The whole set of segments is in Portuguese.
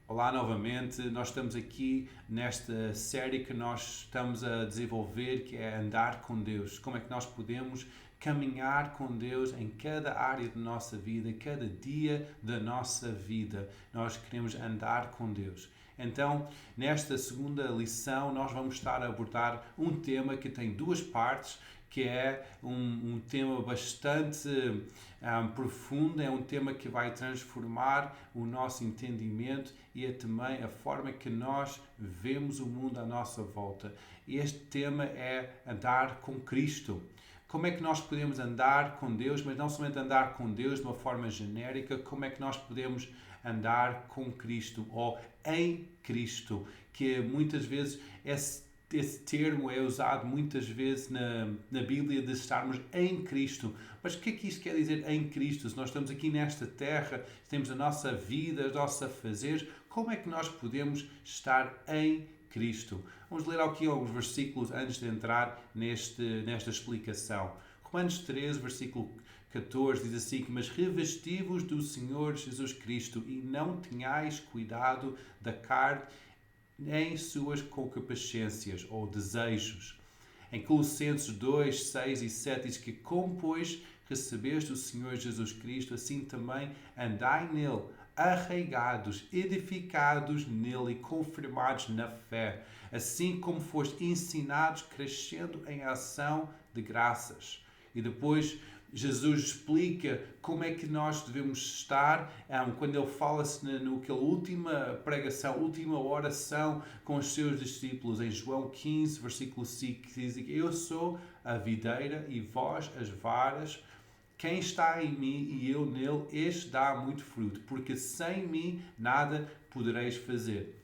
Olá novamente, nós estamos aqui nesta série que nós estamos a desenvolver, que é andar com Deus. Como é que nós podemos caminhar com Deus em cada área da nossa vida, cada dia da nossa vida. Nós queremos andar com Deus. Então, nesta segunda lição, nós vamos estar a abordar um tema que tem duas partes, que é um tema bastante profundo, é um tema que vai transformar o nosso entendimento e é também a forma que nós vemos o mundo à nossa volta. Este tema é andar com Cristo. Como é que nós podemos andar com Deus, mas não somente andar com Deus de uma forma genérica, como é que nós podemos andar com Cristo ou em Cristo, que muitas vezes esse termo é usado muitas vezes na Bíblia de estarmos em Cristo. Mas o que é que isto quer dizer em Cristo? Se nós estamos aqui nesta terra, temos a nossa vida, os nossos afazeres, como é que nós podemos estar em Cristo? Vamos ler aqui alguns versículos antes de entrar nesta explicação. Romanos 13, versículo 14 diz assim: mas revesti-vos do Senhor Jesus Cristo e não tenhais cuidado da carne em suas concupiscências ou desejos. Em Colossenses 2, 6 e 7 diz que como, pois, recebeste o Senhor Jesus Cristo, assim também andai nele, arraigados, edificados nele e confirmados na fé, assim como foste ensinados, crescendo em ação de graças. E depois Jesus explica como é que nós devemos estar quando ele fala-se naquela última pregação, última oração com os seus discípulos, em João 15, versículo 5, que diz que eu sou a videira e vós as varas. Quem está em mim e eu nele, este dá muito fruto, porque sem mim nada podereis fazer.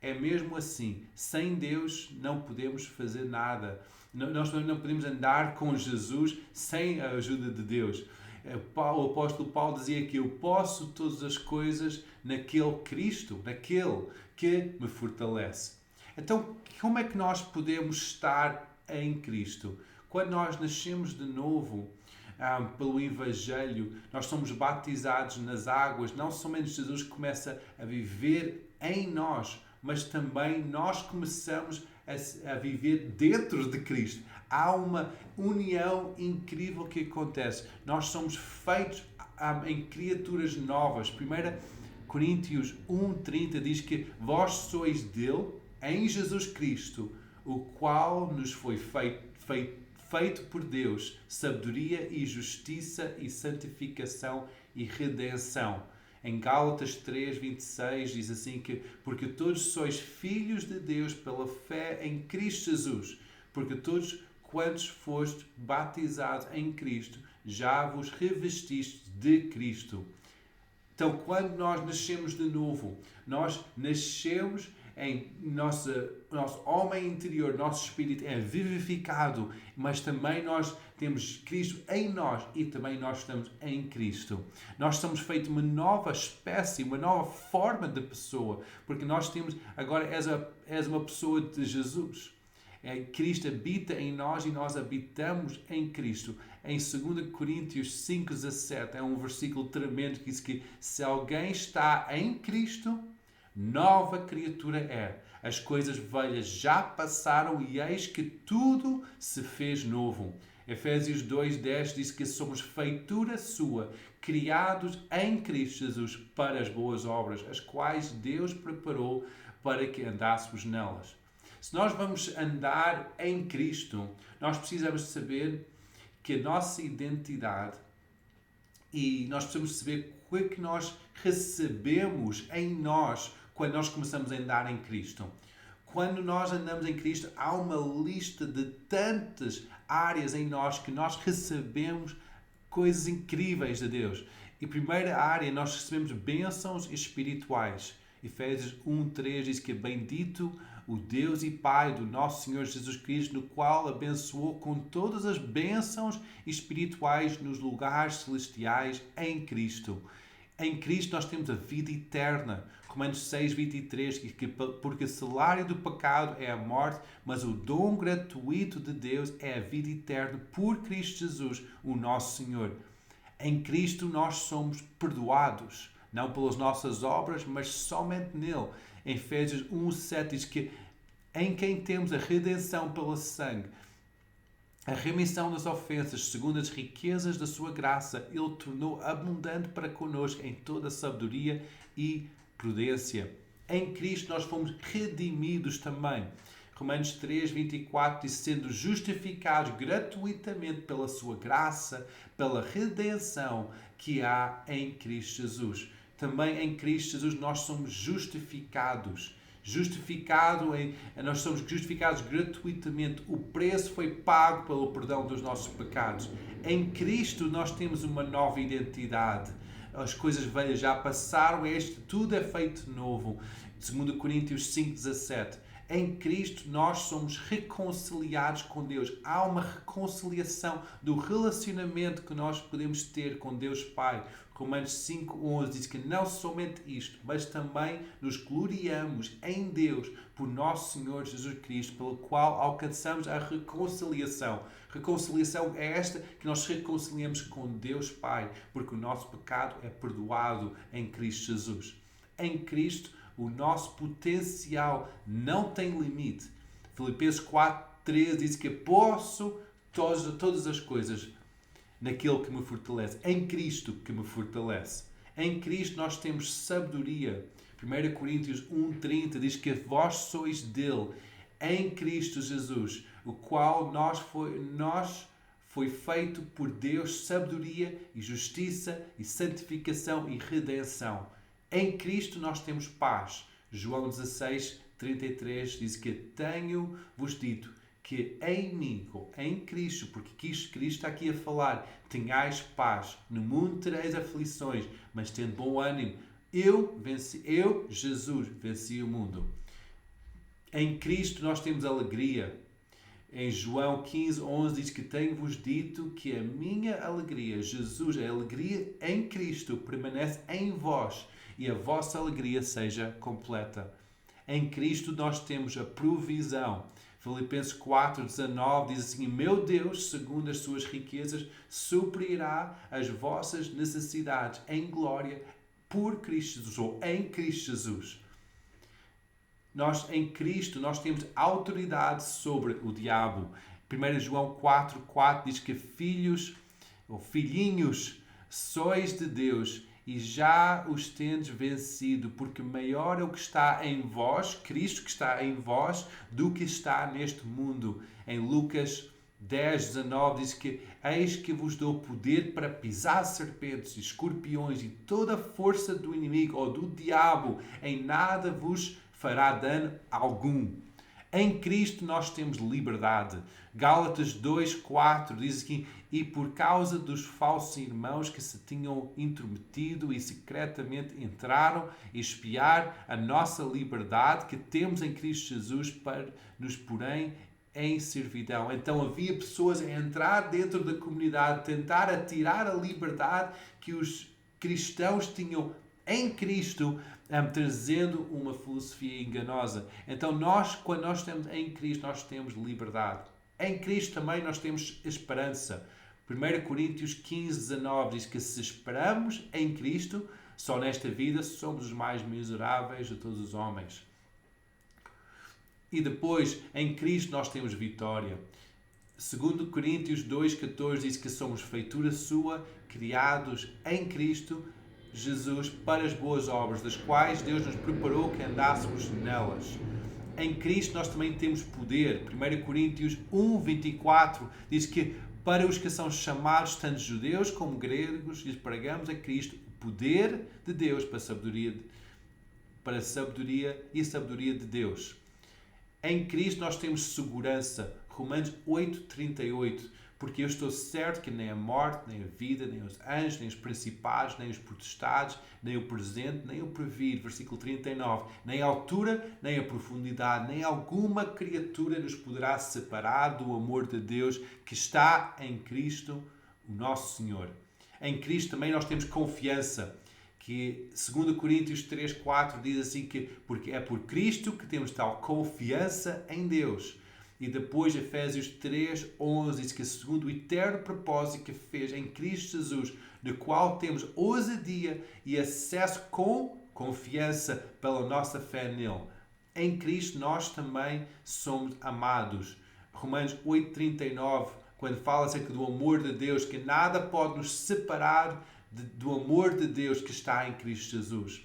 É mesmo assim, sem Deus não podemos fazer nada. Nós não podemos andar com Jesus sem a ajuda de Deus. O apóstolo Paulo dizia que eu posso todas as coisas naquele Cristo, naquele que me fortalece. Então, como é que nós podemos estar em Cristo? Quando nós nascemos de novo, pelo Evangelho, nós somos batizados nas águas, não somente Jesus começa a viver em nós, mas também nós começamos a viver dentro de Cristo. Há uma união incrível que acontece. Nós somos feitos em criaturas novas. 1 Coríntios 1:30 diz que vós sois dele, em Jesus Cristo, o qual nos foi feito por Deus, sabedoria e justiça e santificação e redenção. Em Gálatas 3:26 diz assim que porque todos sois filhos de Deus pela fé em Cristo Jesus, porque todos quantos foste batizados em Cristo, já vos revestiste de Cristo. Então, quando nós nascemos de novo, nós nascemos em nosso homem interior, nosso espírito é vivificado, mas também nós temos Cristo em nós e também nós estamos em Cristo. Nós somos feitos uma nova espécie, uma nova forma de pessoa, porque nós temos, agora és uma pessoa de Jesus. Cristo habita em nós e nós habitamos em Cristo. Em 2 Coríntios 5:17 é um versículo tremendo que diz que se alguém está em Cristo, nova criatura é. As coisas velhas já passaram e eis que tudo se fez novo. Efésios 2:10 diz que somos feitura sua, criados em Cristo Jesus para as boas obras, as quais Deus preparou para que andássemos nelas. Se nós vamos andar em Cristo, nós precisamos saber que a nossa identidade e nós precisamos saber o que é que nós recebemos em nós quando nós começamos a andar em Cristo. Quando nós andamos em Cristo, há uma lista de tantas áreas em nós que nós recebemos coisas incríveis de Deus. E a primeira área, nós recebemos bênçãos espirituais. Efésios 1:3 diz que bendito o Deus e Pai do nosso Senhor Jesus Cristo, no qual abençoou com todas as bênçãos espirituais nos lugares celestiais em Cristo. Em Cristo nós temos a vida eterna. Romanos 6:23 diz que porque o salário do pecado é a morte, mas o dom gratuito de Deus é a vida eterna por Cristo Jesus, o nosso Senhor. Em Cristo nós somos perdoados. não pelas nossas obras, mas somente nele. Em Efésios 1:7 diz que em quem temos a redenção pelo sangue, a remissão das ofensas, segundo as riquezas da sua graça, Ele tornou abundante para conosco em toda sabedoria e prudência. Em Cristo nós fomos redimidos também. Romanos 3:24 diz, sendo justificados gratuitamente pela sua graça, pela redenção que há em Cristo Jesus. Também em Cristo Jesus nós somos justificados. Nós somos justificados gratuitamente. O preço foi pago pelo perdão dos nossos pecados. Em Cristo nós temos uma nova identidade. As coisas velhas já passaram, tudo é feito novo. 2 Coríntios 5:17. Em Cristo nós somos reconciliados com Deus. Há uma reconciliação do relacionamento que nós podemos ter com Deus Pai. Romanos 5:11 diz que não somente isto, mas também nos gloriamos em Deus por nosso Senhor Jesus Cristo, pelo qual alcançamos a reconciliação. Reconciliação é esta, que nós reconciliamos com Deus Pai, porque o nosso pecado é perdoado em Cristo Jesus. Em Cristo, o nosso potencial não tem limite. Filipenses 4:13 diz que posso todas as coisas naquele que me fortalece. Em Cristo que me fortalece. Em Cristo nós temos sabedoria. 1 Coríntios 1:30 diz que vós sois dele, em Cristo Jesus, o qual foi feito por Deus sabedoria e justiça e santificação e redenção. Em Cristo nós temos paz. João 16:33 diz que tenho-vos dito que em mim, ou em Cristo, porque Cristo está aqui a falar, tenhais paz. No mundo tereis aflições, mas tendo bom ânimo. Eu, Jesus, venci o mundo. Em Cristo nós temos alegria. Em João 15:11 diz que tenho-vos dito que a minha alegria, Jesus, a alegria em Cristo, permanece em vós e a vossa alegria seja completa. Em Cristo nós temos a provisão. Filipenses 4:19 diz assim, meu Deus, segundo as suas riquezas, suprirá as vossas necessidades em glória por Cristo Jesus, ou em Cristo Jesus. Em Cristo, nós temos autoridade sobre o diabo. 1 João 4:4 diz que filhos, ou filhinhos, sois de Deus e já os tendes vencido, porque maior é o que está em vós, Cristo que está em vós, do que está neste mundo. Em Lucas 10:19 diz que eis que vos dou poder para pisar serpentes e escorpiões e toda a força do inimigo ou do diabo, em nada vos fará dano algum. Em Cristo nós temos liberdade. Gálatas 2:4 diz aqui, e por causa dos falsos irmãos que se tinham intrometido e secretamente entraram a espiar a nossa liberdade que temos em Cristo Jesus para nos porem em servidão. Então havia pessoas a entrar dentro da comunidade, tentar atirar a liberdade que os cristãos tinham em Cristo, trazendo uma filosofia enganosa. Então quando nós estamos em Cristo, nós temos liberdade. Em Cristo também nós temos esperança. 1 Coríntios 15:19 diz que se esperamos em Cristo, só nesta vida somos os mais miseráveis de todos os homens. E depois, em Cristo nós temos vitória. 2 Coríntios 2:14 diz que somos feitura sua, criados em Cristo Jesus para as boas obras, das quais Deus nos preparou que andássemos nelas. Em Cristo nós também temos poder. 1 Coríntios 1:24 diz que para os que são chamados, tanto judeus como gregos, lhes pregamos a Cristo o poder de Deus para a sabedoria de Deus. Em Cristo nós temos segurança. Romanos 8:38. Porque eu estou certo que nem a morte, nem a vida, nem os anjos, nem os principados, nem os potestades, nem o presente, nem o porvir, versículo 39, nem a altura, nem a profundidade, nem alguma criatura nos poderá separar do amor de Deus que está em Cristo, o nosso Senhor. Em Cristo também nós temos confiança, que 2 Coríntios 3:4 diz assim que porque é por Cristo que temos tal confiança em Deus. E depois Efésios 3:11 diz que segundo o eterno propósito que fez em Cristo Jesus, no qual temos ousadia e acesso com confiança pela nossa fé nele. Em Cristo nós também somos amados. Romanos 8,39, quando fala acerca do amor de Deus, que nada pode nos separar do amor de Deus que está em Cristo Jesus.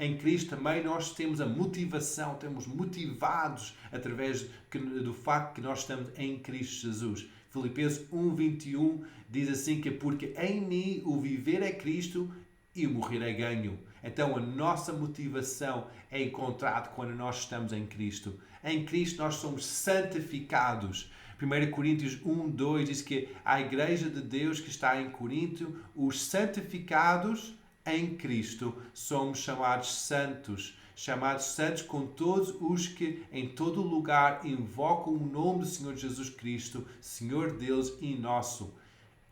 Em Cristo também nós temos a motivação, temos motivados através do facto que nós estamos em Cristo Jesus. Filipenses 1,21 diz assim que porque em mim o viver é Cristo e o morrer é ganho. Então a nossa motivação é encontrada quando nós estamos em Cristo. Em Cristo nós somos santificados. 1 Coríntios 1,2 diz que a igreja de Deus que está em Corinto, os santificados em Cristo, somos chamados santos com todos os que em todo lugar invocam o nome do Senhor Jesus Cristo, Senhor deles e nosso.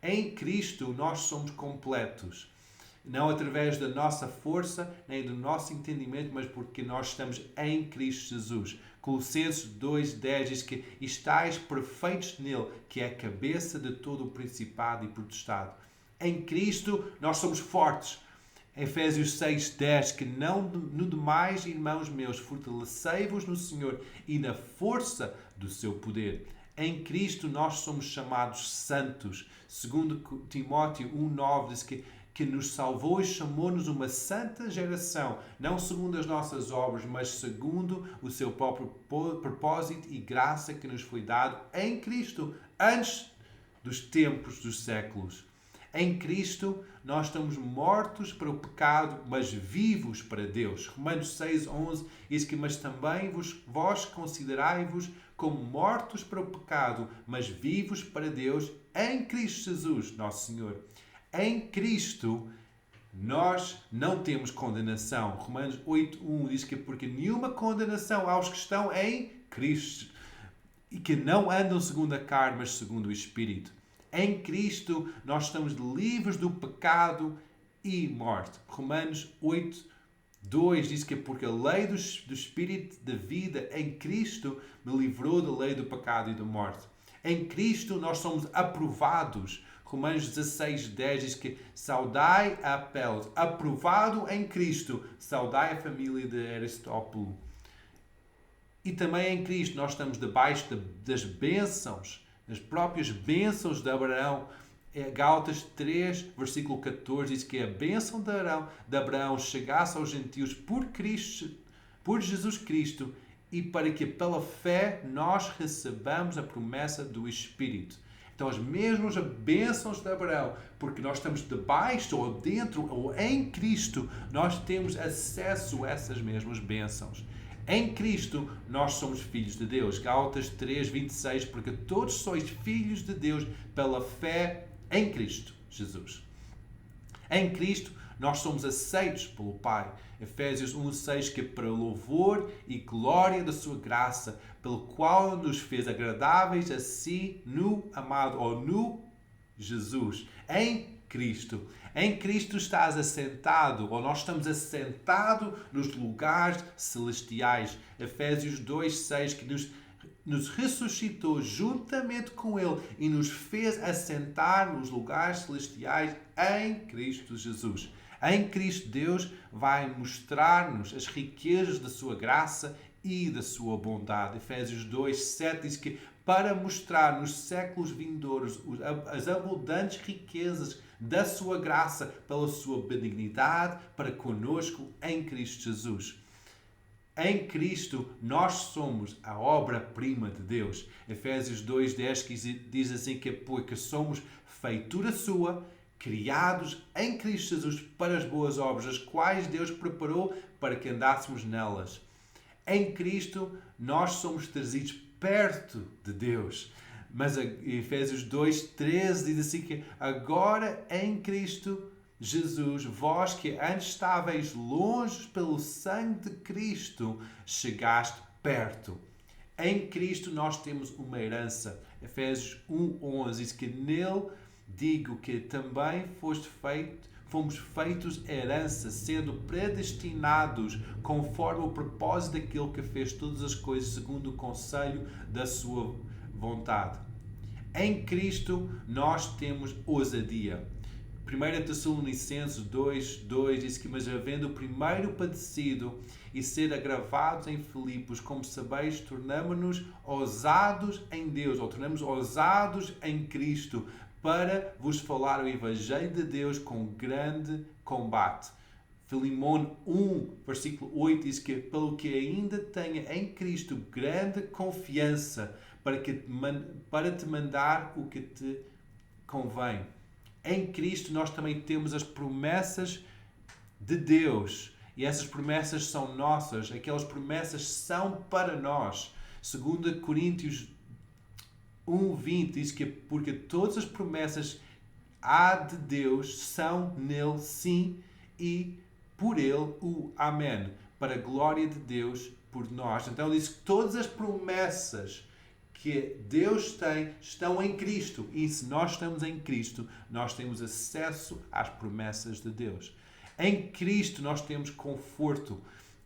Em Cristo nós somos completos. Não através da nossa força, nem do nosso entendimento, mas porque nós estamos em Cristo Jesus. Colossenses 2,10 diz que estáis perfeitos nele, que é a cabeça de todo o principado e potestade. Em Cristo nós somos fortes. Efésios 6,10 que não no demais, irmãos meus, fortalecei-vos no Senhor e na força do seu poder. Em Cristo nós somos chamados santos. Segundo Timóteo 1,9 diz que nos salvou e chamou-nos uma santa geração, não segundo as nossas obras, mas segundo o seu próprio propósito e graça que nos foi dado em Cristo, antes dos tempos dos séculos. Em Cristo, nós estamos mortos para o pecado, mas vivos para Deus. Romanos 6,11 diz que, mas também vós considerai-vos como mortos para o pecado, mas vivos para Deus em Cristo Jesus, nosso Senhor. Em Cristo, nós não temos condenação. Romanos 8,1 diz que porque nenhuma condenação aos que estão em Cristo e que não andam segundo a carne, mas segundo o Espírito. Em Cristo, nós estamos livres do pecado e morte. Romanos 8,2 diz que porque a lei do Espírito da vida em Cristo me livrou da lei do pecado e da morte. Em Cristo, nós somos aprovados. Romanos 16,10 diz que saudai a Apelos, aprovado em Cristo, saudai a família de Aristóbulo. E também em Cristo nós estamos debaixo das bênçãos, das próprias bênçãos de Abraão. Gálatas 3, versículo 14 diz que a bênção de Abraão chegasse aos gentios por Jesus Cristo e para que pela fé nós recebamos a promessa do Espírito. Então, as mesmas bênçãos de Abraão, porque nós estamos debaixo ou dentro ou em Cristo, nós temos acesso a essas mesmas bênçãos. Em Cristo, nós somos filhos de Deus. Gálatas 3:26, porque todos sois filhos de Deus pela fé em Cristo Jesus. Em Cristo, nós somos aceitos pelo Pai. Efésios 1:6, que para louvor e glória da sua graça, pelo qual nos fez agradáveis a si no amado, ou no Jesus, em Cristo. Em Cristo estás assentado, ou nós estamos assentados nos lugares celestiais. Efésios 2:6, que nos ressuscitou juntamente com Ele e nos fez assentar nos lugares celestiais em Cristo Jesus. Em Cristo, Deus vai mostrar-nos as riquezas da sua graça e da sua bondade. Efésios 2:7 diz que para mostrar nos séculos vindouros as abundantes riquezas da sua graça pela sua benignidade para conosco em Cristo Jesus. Em Cristo, nós somos a obra-prima de Deus. Efésios 2:10 que diz assim que porque somos feitura sua, criados em Cristo Jesus para as boas obras, as quais Deus preparou para que andássemos nelas. Em Cristo, nós somos trazidos perto de Deus. Mas Efésios 2:13 diz assim que agora em Cristo Jesus, vós que antes estáveis longe pelo sangue de Cristo, chegaste perto. Em Cristo nós temos uma herança. Efésios 1:11 diz que nele digo que também fomos feitos herança, sendo predestinados conforme o propósito daquele que fez todas as coisas segundo o conselho da sua vontade. Em Cristo nós temos ousadia. 1 Tessalonicenses 2:2 diz que, mas havendo primeiro padecido e ser agravados em Filipos, como sabeis, tornamo-nos ousados em Deus, ou tornamos ousados em Cristo, para vos falar o Evangelho de Deus com grande combate. Filemão 1, versículo 8 diz que, pelo que ainda tenha em Cristo grande confiança para te mandar o que te convém. Em Cristo nós também temos as promessas de Deus e essas promessas são nossas, aquelas promessas são para nós. 2 Coríntios 1:20 diz que porque todas as promessas há de Deus são nele sim e por ele o amém, para a glória de Deus por nós. Então diz que todas as promessas que Deus tem estão em Cristo. E se nós estamos em Cristo, nós temos acesso às promessas de Deus. Em Cristo nós temos conforto.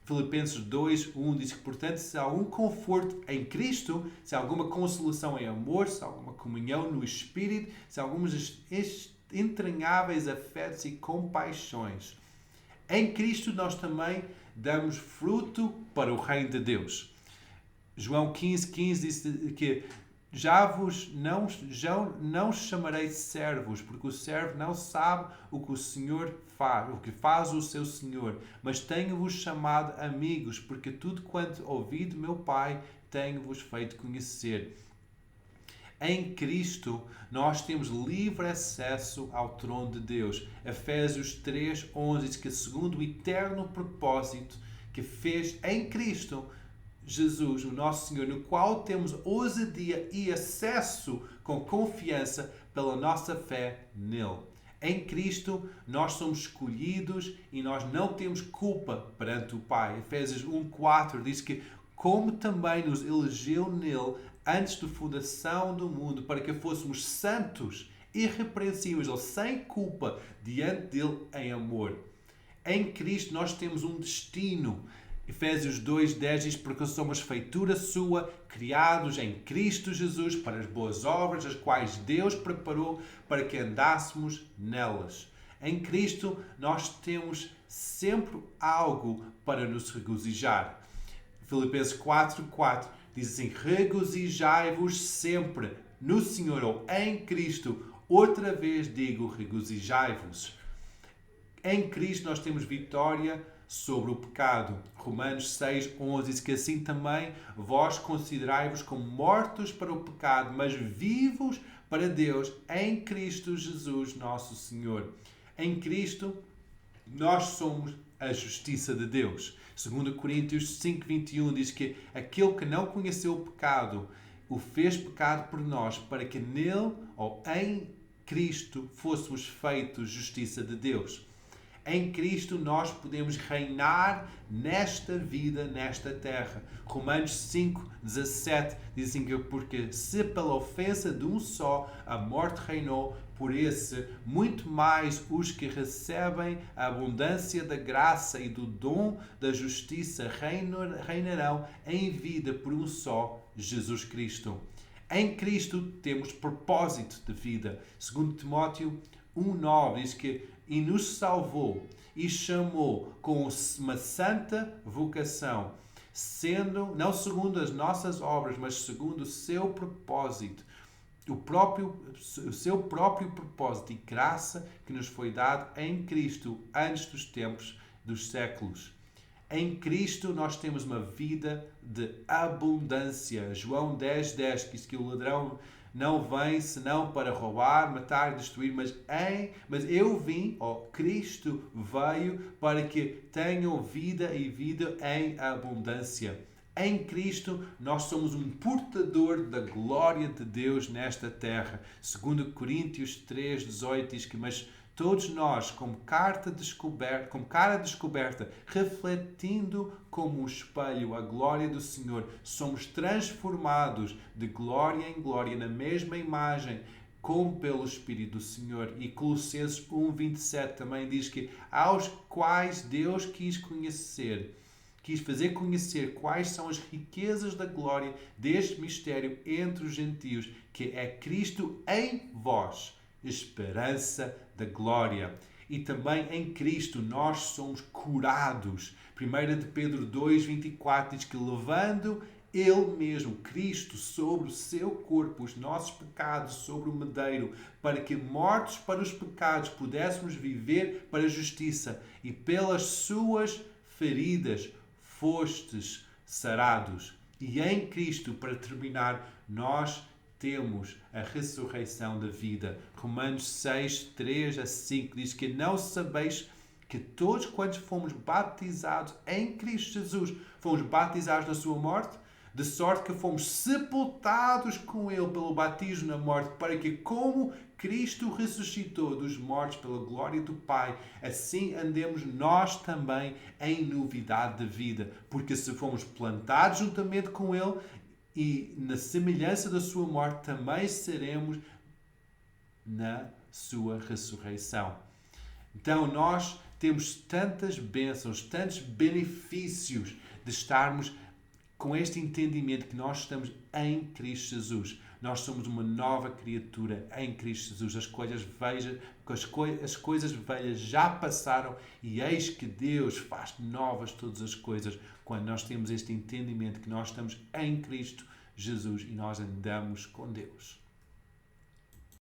Filipenses 2:1 diz que, portanto, se há algum conforto em Cristo, se há alguma consolação em amor, se há alguma comunhão no Espírito, se há alguns entranháveis afetos e compaixões, em Cristo nós também damos fruto para o reino de Deus. João 15:15 diz que já não chamarei servos, porque o servo não sabe o que o Senhor faz, o que faz o seu Senhor, mas tenho-vos chamado amigos, porque tudo quanto ouvi de meu Pai tenho-vos feito conhecer. Em Cristo, nós temos livre acesso ao trono de Deus. Efésios 3:11 diz que, segundo o eterno propósito que fez em Cristo Jesus, o nosso Senhor, no qual temos ousadia e acesso com confiança pela nossa fé nele. Em Cristo, nós somos escolhidos e nós não temos culpa perante o Pai. Efésios 1:4 diz que, como também nos elegeu nele antes da fundação do mundo, para que fôssemos santos, irrepreensíveis ou sem culpa diante dele em amor. Em Cristo nós temos um destino. Efésios 2:10 diz, porque somos feitura sua, criados em Cristo Jesus para as boas obras, as quais Deus preparou para que andássemos nelas. Em Cristo nós temos sempre algo para nos regozijar. Filipenses 4:4 diz assim, regozijai-vos sempre no Senhor, ou em Cristo. Outra vez digo, regozijai-vos. Em Cristo nós temos vitória sobre o pecado. Romanos 6:11 diz que assim também vós considerai-vos como mortos para o pecado, mas vivos para Deus em Cristo Jesus, nosso Senhor. Em Cristo nós somos a justiça de Deus. 2 Coríntios 5:21 diz que aquele que não conheceu o pecado o fez pecado por nós, para que nele ou em Cristo fôssemos feitos justiça de Deus. Em Cristo nós podemos reinar nesta vida, nesta terra. Romanos 5:17 diz assim que porque se pela ofensa de um só a morte reinou, por esse muito mais os que recebem a abundância da graça e do dom da justiça reinarão em vida por um só, Jesus Cristo. Em Cristo temos propósito de vida. 2 Timóteo 1:9 diz que e nos salvou e chamou com uma santa vocação, sendo não segundo as nossas obras, mas segundo o seu propósito, o seu próprio propósito e graça que nos foi dado em Cristo antes dos tempos dos séculos. Em Cristo nós temos uma vida de abundância. João 10:10 diz que o ladrão não vem senão para roubar, matar e destruir, mas eu vim, Cristo veio para que tenham vida e vida em abundância. Em Cristo nós somos um portador da glória de Deus nesta terra. 2 Coríntios 3:18 diz que mas todos nós, como cara descoberta, refletindo como um espelho a glória do Senhor, somos transformados de glória em glória na mesma imagem, como pelo Espírito do Senhor. E Colossenses 1:27 também diz que aos quais Deus quis fazer conhecer quais são as riquezas da glória deste mistério entre os gentios, que é Cristo em vós, esperança da glória. E também em Cristo nós somos curados. 1 de Pedro 2,24 diz que levando Ele mesmo, Cristo, sobre o seu corpo, os nossos pecados sobre o madeiro, para que mortos para os pecados pudéssemos viver para a justiça, e pelas suas feridas fostes sarados. E em Cristo, para terminar, nós temos a ressurreição da vida. Romanos 6, 3 a 5 diz que não sabeis que todos quantos fomos batizados em Cristo Jesus, fomos batizados na sua morte, de sorte que fomos sepultados com Ele pelo batismo na morte, para que, como Cristo ressuscitou dos mortos pela glória do Pai, assim andemos nós também em novidade de vida. Porque se fomos plantados juntamente com Ele e na semelhança da sua morte, também seremos na sua ressurreição. Então nós temos tantas bênçãos, tantos benefícios de estarmos com este entendimento que nós estamos em Cristo Jesus. Nós somos uma nova criatura em Cristo Jesus. As coisas velhas já passaram e eis que Deus faz novas todas as coisas quando nós temos este entendimento que nós estamos em Cristo Jesus e nós andamos com Deus.